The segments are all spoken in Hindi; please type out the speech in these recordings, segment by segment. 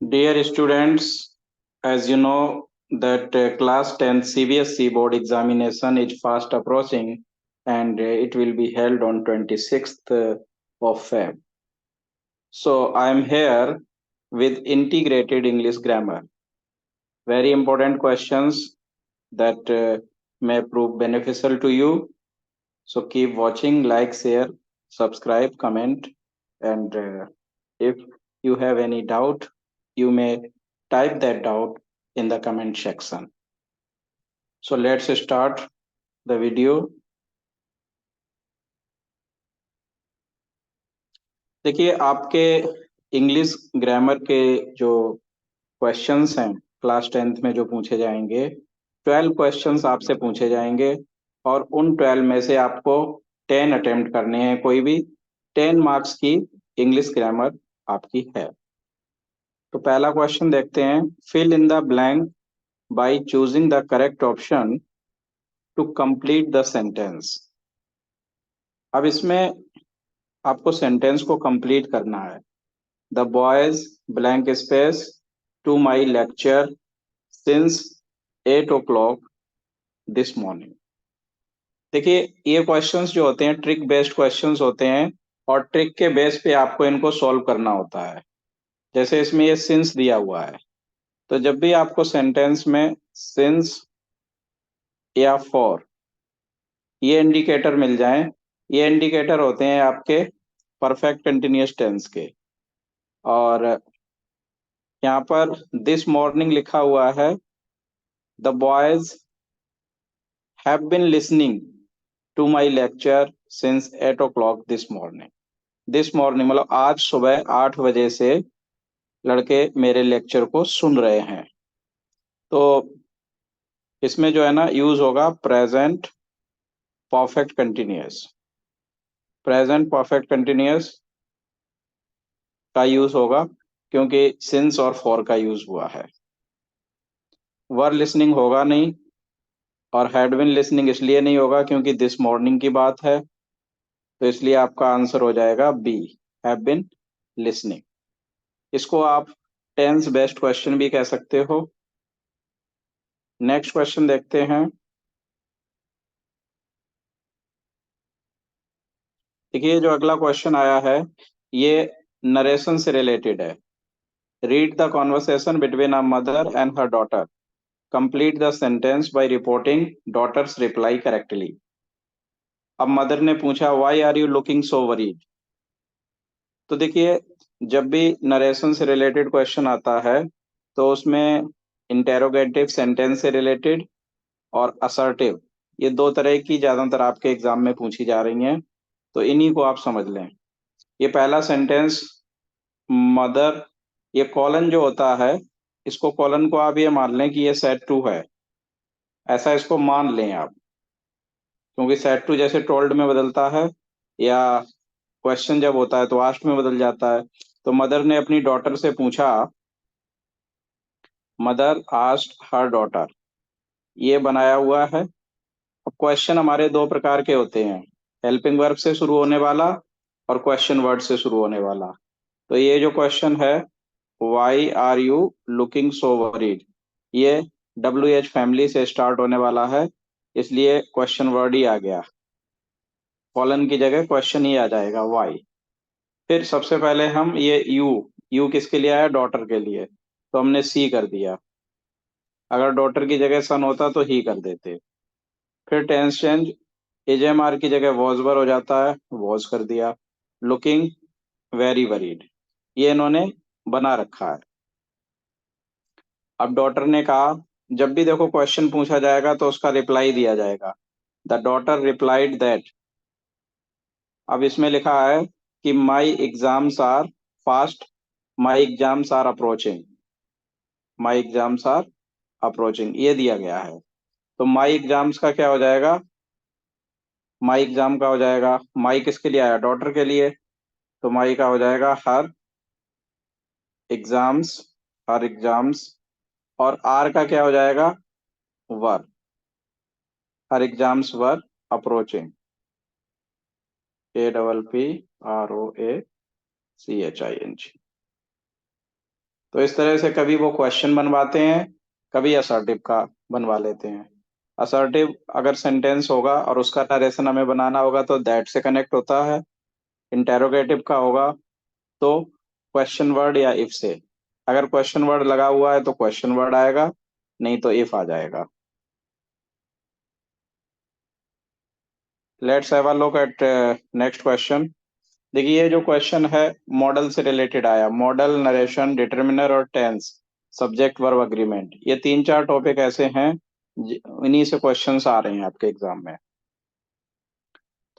Dear students, as you know that class 10 CBSE board examination is fast approaching and it will be held on 26th of Feb. So I am here with integrated English grammar. Very important questions that may prove beneficial to you. So keep watching, like, share, subscribe, comment, and if you have any doubt, you may type that doubt in the comment section. So let's start the video. देखिए आपके इंग्लिश ग्रामर के जो क्वेश्चंस हैं क्लास 10th में जो पूछे जाएंगे 12 क्वेश्चंस आपसे पूछे जाएंगे और उन 12 में से आपको 10 अटेम्प्ट करने हैं कोई भी 10 मार्क्स की इंग्लिश ग्रामर आपकी है। तो पहला क्वेश्चन देखते हैं। Fill in the blank by choosing the correct option to complete the sentence. अब इसमें आपको सेंटेंस को कंप्लीट करना है। The boys blank space to my lecture since 8 o'clock this morning. देखिए ये क्वेश्चंस जो होते हैं ट्रिक बेस्ड क्वेश्चंस होते हैं और ट्रिक के बेस पे आपको इनको सॉल्व करना होता है। जैसे इसमें ये सिंस दिया हुआ है, तो जब भी आपको सेंटेंस में सिंस या फॉर ये इंडिकेटर मिल जाएं, ये इंडिकेटर होते हैं आपके परफेक्ट कंटिन्यूअस टेंस के। और यहाँ पर दिस मॉर्निंग लिखा हुआ है, the boys have been listening to my lecture since 8 o'clock this morning. This morning मतलब आज सुबह 8 बजे से लड़के मेरे लेक्चर को सुन रहे हैं। तो इसमें जो है ना यूज होगा present perfect continuous. Present perfect continuous का यूज होगा क्योंकि सिंस और फॉर का यूज हुआ है। वर लिसनिंग होगा नहीं और हैड बीन लिसनिंग इसलिए नहीं होगा क्योंकि दिस मॉर्निंग की बात है, तो इसलिए आपका आंसर हो जाएगा बी, हैव बीन लिसनिंग। इसको आप टेंस बेस्ड क्वेश्चन भी कह सकते हो। नेक्स्ट क्वेश्चन देखते हैं। देखिए जो अगला क्वेश्चन आया है ये नरेशन से रिलेटेड है। Read the conversation between a mother and her daughter, complete the sentence by reporting daughter's reply correctly. अब मदर ने पूछा why are you looking so worried. तो देखिए जब भी नरेशन से रिलेटेड क्वेश्चन आता है तो उसमें इंटेरोगेटिव सेंटेंस से रिलेटेड और असर्टिव ये दो तरह की ज्यादातर आपके एग्जाम में पूछी जा रही हैं, तो इन्हीं को आप समझ लें। ये पहला सेंटेंस मदर, ये कॉलन जो होता है इसको कॉलन को आप ये मान लें कि ये सेट टू है, ऐसा इसको मान लें आप, क्योंकि सेट टू जैसे टोल्ड में बदलता है या क्वेश्चन जब होता है तो आस्ट में बदल जाता है। तो मदर ने अपनी डॉटर से पूछा, मदर आस्क्ड हर डॉटर, ये बनाया हुआ है। अब क्वेश्चन हमारे दो प्रकार के होते हैं, हेल्पिंग वर्ब से शुरू होने वाला और क्वेश्चन वर्ड से शुरू होने वाला। तो ये जो क्वेश्चन है why are you looking so worried, ये WH फैमिली से स्टार्ट होने वाला है, इसलिए क्वेश्चन वर्ड ही आ गया, कॉलन की जगह क्वेश्चन ही आ जाएगा वाई। फिर सबसे पहले हम ये यू किसके लिए आया, डॉटर के लिए, तो हमने सी कर दिया। अगर डॉटर की जगह सन होता तो ही कर देते। फिर टेंस चेंज, एजेएमआर की जगह वॉज हो जाता है, वॉज कर दिया। लुकिंग वेरी वरीड, ये इन्होंने बना रखा है। अब डॉटर ने कहा, जब भी देखो क्वेश्चन पूछा जाएगा तो उसका रिप्लाई दिया जाएगा, द डॉटर रिप्लाइड दैट। अब इसमें लिखा है कि my exams are fast, my exams are approaching, my exams are approaching ये दिया गया है। तो माई एग्जाम्स का क्या हो जाएगा, माई एग्जाम का हो जाएगा, माई किसके लिए आया, डॉटर के लिए, तो माई का हो जाएगा हर एग्जाम्स, हर एग्जाम्स। और आर का क्या हो जाएगा, वर, हर एग्जाम्स वर अप्रोचिंग, APPROACHING। तो इस तरह से कभी वो क्वेश्चन बनवाते हैं, कभी असर्टिव का बनवा लेते हैं। असर्टिव अगर सेंटेंस होगा और उसका नरेशन हमें बनाना होगा तो दैट से कनेक्ट होता है। इंटेरोगेटिव का होगा तो क्वेश्चन वर्ड या इफ से। अगर क्वेश्चन वर्ड लगा हुआ है तो क्वेश्चन वर्ड आएगा, नहीं तो इफ आ जाएगा। Let's have a look at next question. देखिए ये जो क्वेश्चन है मॉडल से रिलेटेड आया। मॉडल, नरेशन, डिटर्मिनर और टेंस, सब्जेक्ट वर्ब अग्रीमेंट, ये तीन चार टॉपिक ऐसे हैं इन्हीं से क्वेश्चंस आ रहे हैं आपके एग्जाम में।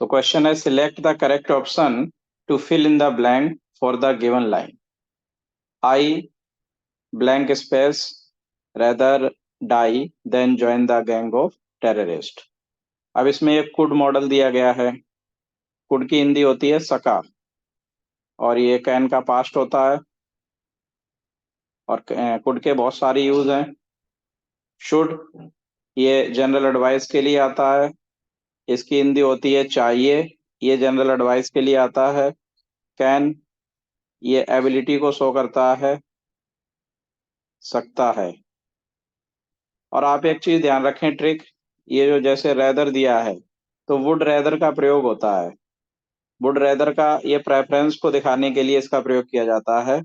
तो क्वेश्चन है select the correct option to fill in the blank for the given line. I blank space rather die than join the gang of terrorist. अब इसमें एक कुड मॉडल दिया गया है। कुड की हिंदी होती है सका, और ये कैन का पास्ट होता है। और कुड के बहुत सारे यूज हैं। शुड, ये जनरल एडवाइस के लिए आता है। इसकी हिंदी होती है चाहिए, ये जनरल एडवाइस के लिए आता है। कैन, ये एबिलिटी को शो करता है, सकता है। और आप एक चीज ध्यान रखें, ट्रिक, ये जो जैसे रेदर दिया है तो वुड रेदर का प्रयोग होता है। वुड रेदर का ये प्रेफरेंस को दिखाने के लिए इसका प्रयोग किया जाता है।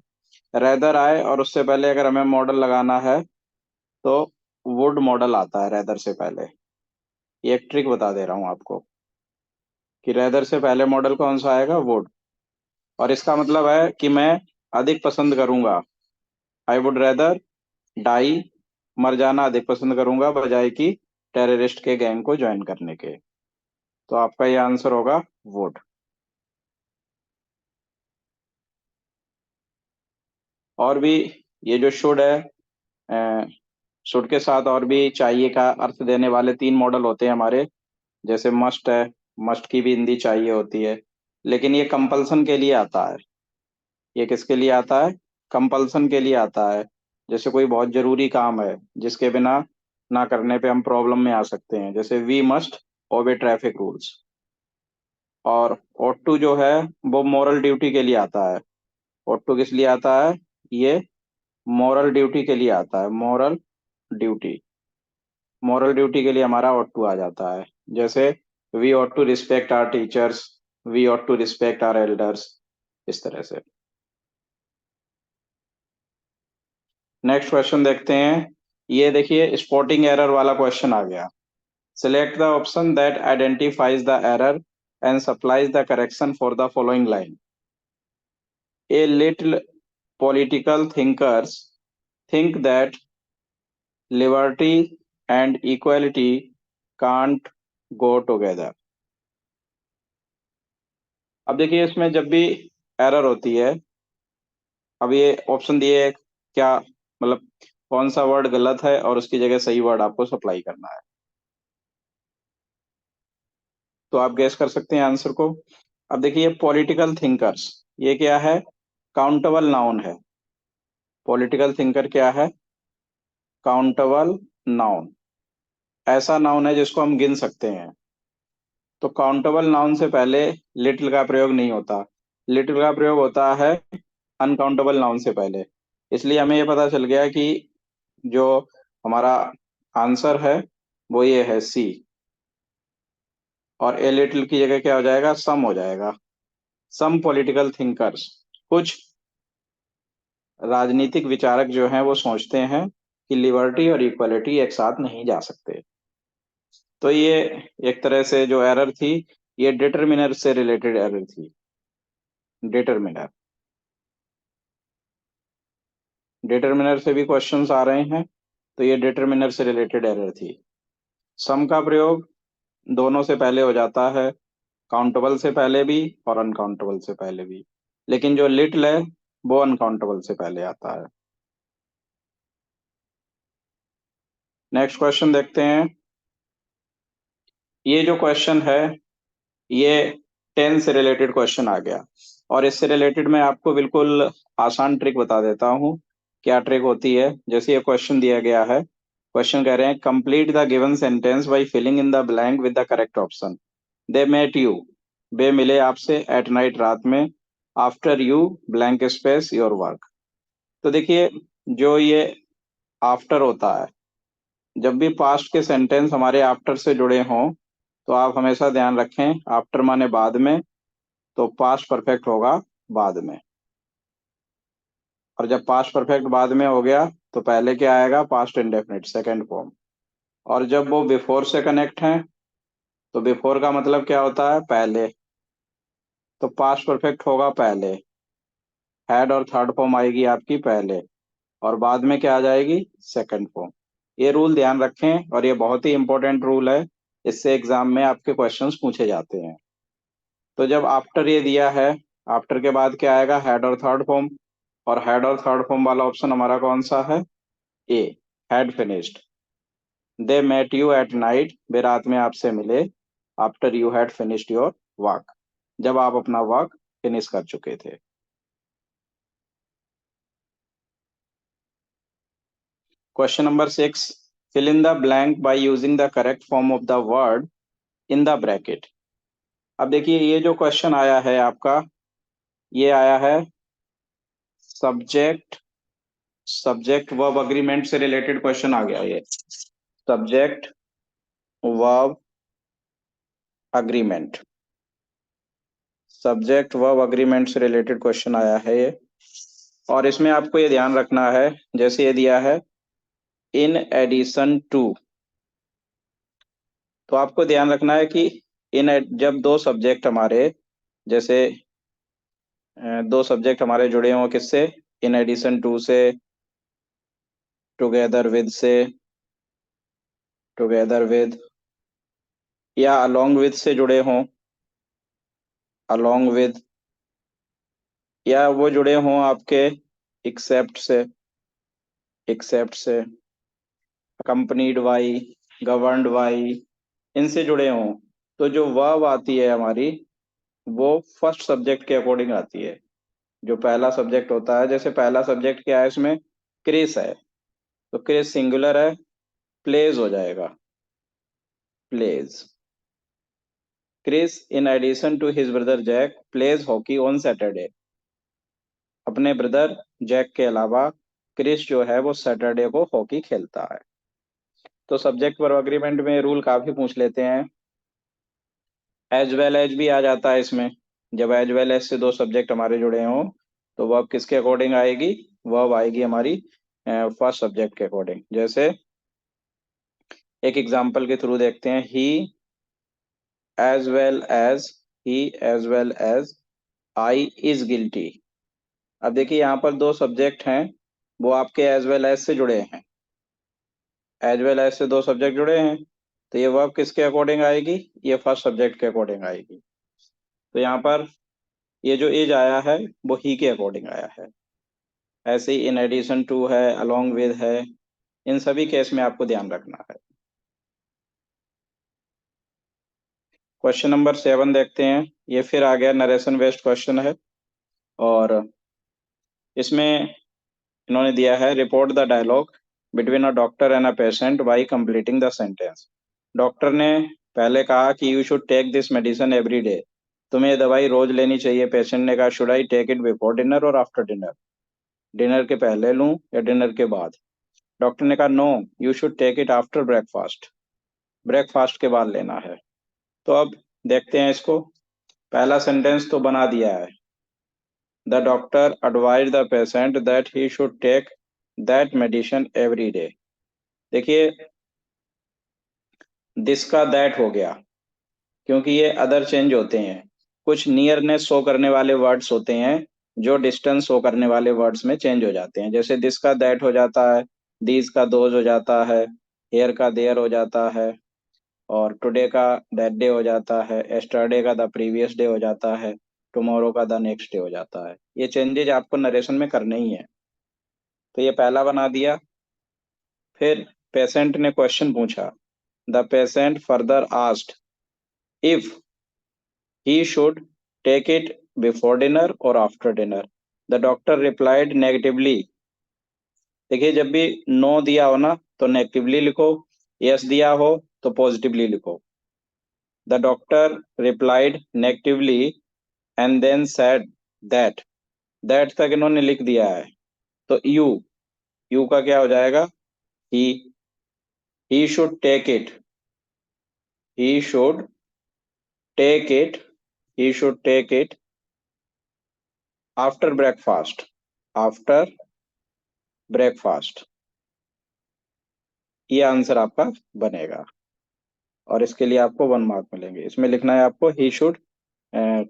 रेदर आए और उससे पहले अगर हमें मॉडल लगाना है तो वुड मॉडल आता है रेदर से पहले। ये एक ट्रिक बता दे रहा हूं आपको कि रेदर से पहले मॉडल कौन सा आएगा, वुड। और इसका मतलब है कि मैं अधिक पसंद करूंगा, आई वुड रेदर डाई, मर जाना अधिक पसंद करूंगा बजाय कि टेररिस्ट के गैंग को ज्वाइन करने के। तो आपका ये आंसर होगा वुड। और भी ये जो शुड है, शुड के साथ और भी चाहिए का अर्थ देने वाले तीन मॉडल होते हैं हमारे। जैसे मस्ट है, मस्ट की भी हिंदी चाहिए होती है, लेकिन ये कंपल्सन के लिए आता है। ये किसके लिए आता है, कंपल्सन के लिए आता है। जैसे कोई बहुत जरूरी काम है जिसके बिना ना करने पे हम प्रॉब्लम में आ सकते हैं, जैसे we must obey traffic rules. और ought to जो है वो मॉरल ड्यूटी के लिए आता है। ought to किस लिए आता है, ये मॉरल ड्यूटी के लिए आता है। मॉरल ड्यूटी, मॉरल ड्यूटी के लिए हमारा ought to आ जाता है। जैसे we ought to respect our teachers, we ought to respect our elders, इस तरह से। नेक्स्ट क्वेश्चन देखते हैं। ये देखिए स्पॉटिंग एरर वाला क्वेश्चन आ गया। Select the option that identifies the error and supplies the correction for the following line. A little political thinkers think that liberty and equality can't go together। अब देखिए इसमें जब भी एरर होती है, अब ये ऑप्शन दिए हैं, क्या मतलब कौन सा वर्ड गलत है और उसकी जगह सही वर्ड आपको सप्लाई करना है। तो आप गैस कर सकते हैं आंसर को। अब देखिए पॉलिटिकल थिंकर्स, ये क्या है, काउंटेबल नाउन है। पॉलिटिकल थिंकर क्या है, काउंटेबल नाउन, ऐसा नाउन है जिसको हम गिन सकते हैं। तो काउंटेबल नाउन से पहले लिटिल का प्रयोग नहीं होता। लिटिल का प्रयोग होता है अनकाउंटेबल नाउन से पहले। इसलिए हमें ये पता चल गया कि जो हमारा आंसर है वो ये है सी। और ए लिटिल की जगह क्या हो जाएगा, सम हो जाएगा। सम पॉलिटिकल थिंकर्स, कुछ राजनीतिक विचारक जो हैं वो सोचते हैं कि लिबर्टी और इक्वलिटी एक साथ नहीं जा सकते। तो ये एक तरह से जो एरर थी, ये डिटरमिनर से रिलेटेड एरर थी। डिटरमिनर, डिटरमिनर से भी क्वेश्चंस आ रहे हैं, तो ये डिटरमिनर से रिलेटेड एरर थी। सम का प्रयोग दोनों से पहले हो जाता है, काउंटेबल से पहले भी और अनकाउंटेबल से पहले भी, लेकिन जो लिटिल है वो अनकाउंटेबल से पहले आता है। नेक्स्ट क्वेश्चन देखते हैं। ये जो क्वेश्चन है ये 10 से रिलेटेड क्वेश्चन आ गया, और इससे रिलेटेड मैं आपको बिल्कुल आसान ट्रिक बता देता हूँ। क्या ट्रिक होती है, जैसे ये क्वेश्चन दिया गया है, क्वेश्चन कह रहे हैं complete the given sentence by filling in the blank with the correct option. They met you, वे मिले आपसे एट नाइट, रात में, after you blank space your work. तो देखिए, जो ये आफ्टर होता है, जब भी पास्ट के सेंटेंस हमारे आफ्टर से जुड़े हों, तो आप हमेशा ध्यान रखें, आफ्टर माने बाद में, तो पास्ट परफेक्ट होगा बाद में। और जब पास्ट परफेक्ट बाद में हो गया, तो पहले क्या आएगा? Past indefinite, second form. और जब वो बिफोर से कनेक्ट है, तो बिफोर का मतलब क्या होता है? पहले। तो पास्ट परफेक्ट होगा पहले, हैड और थर्ड फॉर्म आएगी आपकी पहले, और बाद में क्या आ जाएगी? Second form. ये रूल ध्यान रखें, और ये बहुत ही इंपॉर्टेंट रूल है, इससे एग्जाम में आपके क्वेश्चंस पूछे जाते हैं। तो जब आफ्टर ये दिया है, आफ्टर के बाद क्या आएगा? हैड और थर्ड फॉर्म। और हैड और थर्ड फॉर्म वाला ऑप्शन हमारा कौन सा है? A, had finished. They met you at night, वे रात में आपसे मिले, after you had finished your work, जब आप अपना वर्क फिनिश कर चुके थे। Question number 6, fill in the blank by using the correct form of the word in the bracket. अब देखिए, ये जो क्वेश्चन आया है आपका, ये आया है सब्जेक्ट सब्जेक्ट वर्ब अग्रीमेंट से रिलेटेड क्वेश्चन आ गया ये। Subject verb agreement, subject verb agreement से रिलेटेड क्वेश्चन आया है ये। और इसमें आपको ये ध्यान रखना है, जैसे ये दिया है इन एडिशन टू, तो आपको ध्यान रखना है कि इन जब दो सब्जेक्ट हमारे, जैसे दो सब्जेक्ट हमारे जुड़े हों किससे? इन एडिशन टू से, टुगेदर विद से, टुगेदर विद, या अलोंग विद से जुड़े हों, अलोंग विद, या वो जुड़े हों आपके एक्सेप्ट से, एक्सेप्ट से, अकम्पनीड बाई, गवर्नड बाई, इनसे जुड़े हों, तो जो वर्ब आती है हमारी, वो फर्स्ट सब्जेक्ट के अकॉर्डिंग आती है। जो पहला सब्जेक्ट होता है, जैसे पहला सब्जेक्ट क्या है इसमें? क्रिस है, तो क्रिस सिंगुलर है, प्लेज हो जाएगा, plays. Chris in addition to his brother Jack plays hockey on Saturday. अपने ब्रदर जैक के अलावा क्रिस जो है वो सैटरडे को हॉकी खेलता है। तो सब्जेक्ट वर्ब एग्रीमेंट में रूल काफी पूछ लेते हैं। एज वेल एज भी आ जाता है इसमें। जब एज वेल एज से दो सब्जेक्ट हमारे जुड़े हों, तो वर्ब किसके अकॉर्डिंग आएगी? वर्ब आएगी हमारी फर्स्ट सब्जेक्ट के अकॉर्डिंग। जैसे एक एग्जांपल के थ्रू देखते हैं, as well as he as well as I is guilty. अब देखिए, यहाँ पर दो सब्जेक्ट हैं, वो आपके एज वेल एज से जुड़े हैं, एज वेल एज से दो सब्जेक्ट जुड़े हैं, तो ये वर्ब किसके अकॉर्डिंग आएगी? ये फर्स्ट सब्जेक्ट के अकॉर्डिंग आएगी। तो यहाँ पर ये जो इज आया है, वो ही के अकॉर्डिंग आया है। ऐसे ही इन एडिशन टू है, अलोंग विद है, इन सभी केस में आपको ध्यान रखना है। क्वेश्चन नंबर 7 देखते हैं। ये फिर आ गया नरेशन बेस्ड क्वेश्चन है, और इसमें इन्होंने दिया है report the dialogue between a doctor and a patient by completing the sentence. Doctor ने पहले कहा कि you should take this medicine every day, तुम्हें ये दवाई रोज लेनी चाहिए। पेशेंट ने कहा should I take it before dinner और आफ्टर डिनर, डिनर के पहले लूं या डिनर के बाद? डॉक्टर ने कहा no, you should take it after breakfast, breakfast के बाद लेना है। तो अब देखते हैं इसको। पहला सेंटेंस तो बना दिया है, the doctor advise the patient that he should take that medicine every day. देखिए, दिस का दैट हो गया, क्योंकि ये अदर चेंज होते हैं। कुछ नियरनेस शो करने वाले वर्ड्स होते हैं, जो डिस्टेंस शो करने वाले वर्ड्स में चेंज हो जाते हैं। जैसे दिस का दैट हो जाता है, दीज का दोज हो जाता है, हेयर का देयर हो जाता है, और टुडे का दैट डे हो जाता है, एस्टरडे का द प्रीवियस डे हो जाता है, टुमारो का द नेक्स्ट डे हो जाता है। ये चेंजेज आपको नरेशन में करने ही है। तो ये पहला बना दिया। फिर पेशेंट ने क्वेश्चन पूछा, the patient further asked if he should take it before dinner or after dinner. The doctor replied negatively. देखिए, जब भी नो दिया हो ना, तो नेगेटिवली लिखो, यस दिया हो तो पॉजिटिवली लिखो। The doctor replied negatively and then said that, that तक इन्होंने लिख दिया है, तो यू का क्या हो जाएगा? He he should take it, he should take it, he should take it after breakfast, after breakfast. ये आंसर आपका बनेगा और इसके लिए आपको 1 मार्क मिलेंगे। इसमें लिखना है आपको he should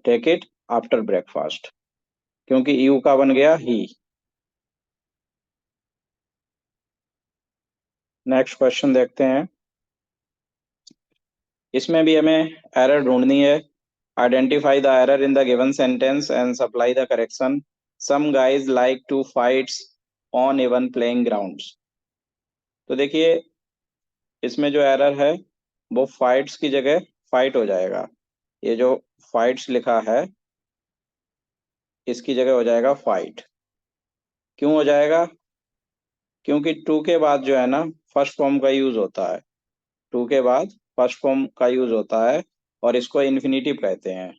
take it after breakfast, क्योंकि यू का बन गया ही। नेक्स्ट क्वेश्चन देखते हैं। इसमें भी हमें एरर ढूंढनी है। Identify the error in the given sentence and supply the correction. Some guys like to fights on even playing grounds. तो देखिए, इसमें जो एरर है वो फाइट्स की जगह फाइट हो जाएगा। ये जो फाइट्स लिखा है इसकी जगह हो जाएगा फाइट। क्यों हो जाएगा? क्योंकि टू के बाद जो है ना फर्स्ट फॉर्म का यूज होता है, टू के बाद फर्स्ट फॉर्म का यूज होता है और इसको इन्फिनिटिव कहते हैं।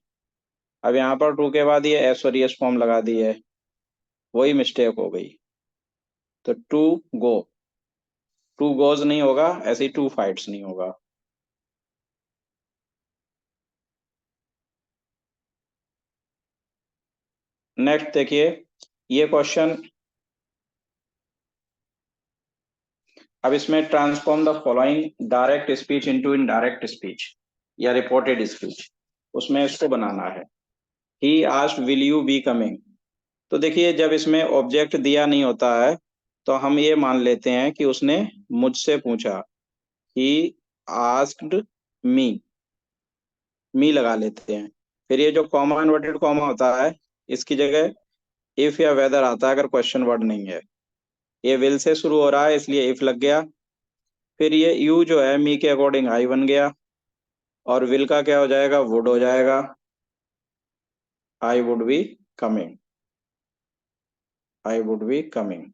अब यहाँ पर टू के बाद ये एस और एस फॉर्म लगा दी है, वही मिस्टेक हो गई। तो टू गोज नहीं होगा, ऐसे ही टू फाइट्स नहीं होगा। नेक्स्ट देखिए, ये क्वेश्चन, अब इसमें transform the following direct speech into indirect speech या रिपोर्टेड स्पीच, उसमें इसको बनाना है। He asked will you be coming. तो देखिए, जब इसमें ऑब्जेक्ट दिया नहीं होता है तो हम ये मान लेते हैं कि उसने मुझसे पूछा। ही आस्क्ड मी लगा लेते हैं। फिर ये जो कॉमा इन्वर्टेड कॉमा होता है इसकी जगह इफ या वेदर आता है अगर क्वेश्चन वर्ड नहीं है। ये विल से शुरू हो रहा है इसलिए इफ लग गया। फिर ये यू जो है मी के अकॉर्डिंग आई बन गया और विल का क्या हो जाएगा? वुड हो जाएगा। I would be coming, I would be coming.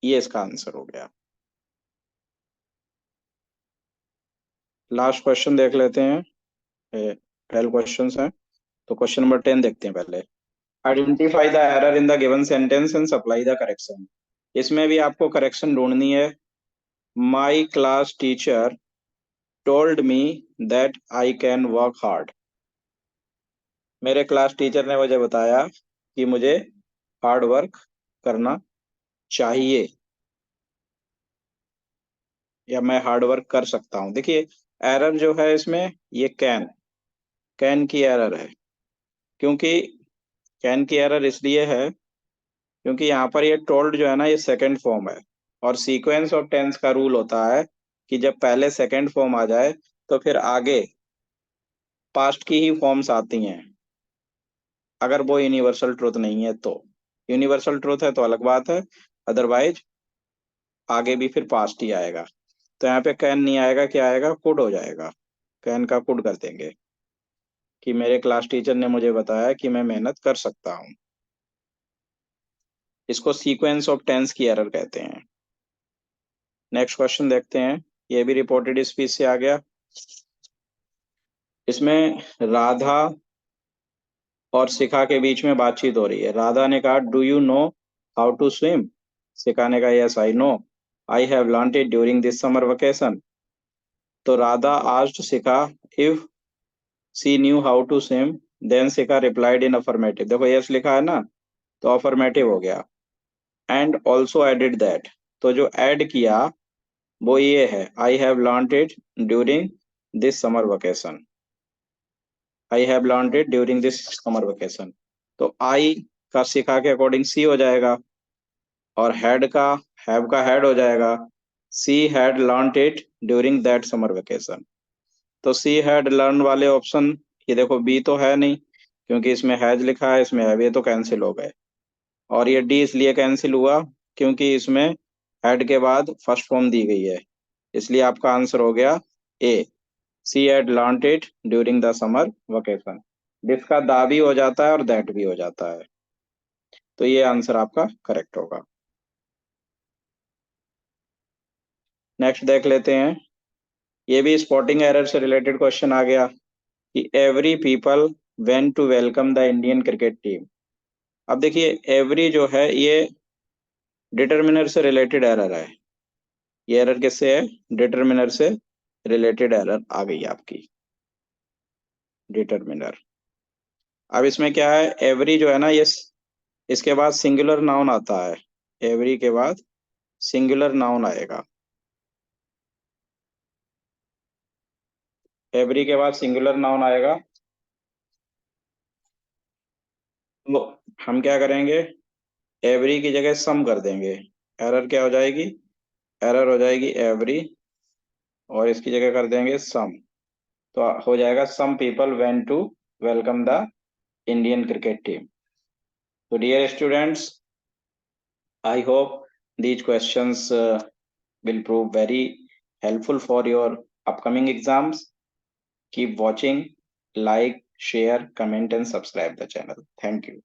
ये इसका आंसर हो गया। लास्ट क्वेश्चन देख लेते हैं। 12 क्वेश्चन हैं, तो क्वेश्चन नंबर 10 देखते हैं पहले। Identify the error in the given sentence and supply the correction. इसमें भी आपको करेक्शन ढूंढनी है। My class teacher told me that I can work hard. मेरे क्लास टीचर ने मुझे बताया कि मुझे हार्ड वर्क करना चाहिए या मैं हार्ड वर्क कर सकता हूँ। देखिए, एरर जो है इसमें ये कैन की एरर है। क्योंकि कैन की एरर इसलिए है क्योंकि यहाँ पर ये टोल्ड जो है ना ये सेकंड फॉर्म है और सीक्वेंस ऑफ टेंस का रूल होता है कि जब पहले सेकंड फॉर्म आ जाए तो फिर आगे पास्ट की ही फॉर्म्स आती हैं, अगर वो यूनिवर्सल ट्रूथ नहीं है तो। यूनिवर्सल ट्रूथ है तो अलग बात है, अदरवाइज आगे भी फिर पास्ट ही आएगा। तो यहाँ पे कैन नहीं आएगा, क्या आएगा? कुड हो जाएगा। कैन का कुड कर देंगे कि मेरे क्लास टीचर ने मुझे बताया कि मैं मेहनत कर सकता हूँ। इसको सीक्वेंस ऑफ टेंस की एरर कहते हैं। नेक्स्ट क्वेश्चन देखते हैं। ये भी रिपोर्टेड स्पीच से आ गया। इसमें राधा और शिखा के बीच में बातचीत हो रही है। राधा ने कहा do you know how to swim. Shikha ने कहा yes I know, I have learned it during this summer vacation. तो Radha asked Shikha if she knew how to swim, then Shikha replied in affirmative. देखो यस लिखा है ना, तो अफर्मेटिव हो गया। एंड ऑल्सो एडिड दैट, तो जो ऐड किया वो ये है आई have learned it during this summer vacation, I have learned it during this summer vacation. तो आई का शिखा के अकॉर्डिंग सी हो जाएगा और हैड का हैव का हैड हो जाएगा। सी had learned it during that summer vacation. तो सी हैड लर्न वाले ऑप्शन, ये देखो बी तो है नहीं क्योंकि इसमें हैज लिखा है, इसमें है, ये तो कैंसिल हो गए। और ये डी इसलिए कैंसिल हुआ क्योंकि इसमें हैड के बाद फर्स्ट फॉर्म दी गई है, इसलिए आपका आंसर हो गया A, she had learned it during the summer vacation. जिसका दा भी हो जाता है और दैट भी हो जाता है, तो ये आंसर आपका करेक्ट होगा। नेक्स्ट देख लेते हैं। ये भी स्पॉटिंग एरर से रिलेटेड क्वेश्चन आ गया कि every people went to welcome the Indian cricket team. अब देखिए एवरी जो है ये डिटर्मिनर से रिलेटेड एरर है। ये एरर किससे है? डिटर्मिनर से रिलेटेड एरर आ गई आपकी, डिटर्मिनर। अब इसमें क्या है, एवरी जो है ना, ये इसके बाद सिंगुलर नाउन आता है। एवरी के बाद सिंगुलर नाउन आएगा। एवरी के बाद सिंगुलर नाउन आएगा, तो हम क्या करेंगे, एवरी की जगह सम कर देंगे। एरर क्या हो जाएगी? एरर हो जाएगी एवरी, और इसकी जगह कर देंगे सम। तो हो जाएगा some people went to welcome the Indian cricket team. तो dear students, I hope these questions will prove very helpful for your upcoming exams. Keep watching, like, share, comment, and subscribe the channel. Thank you.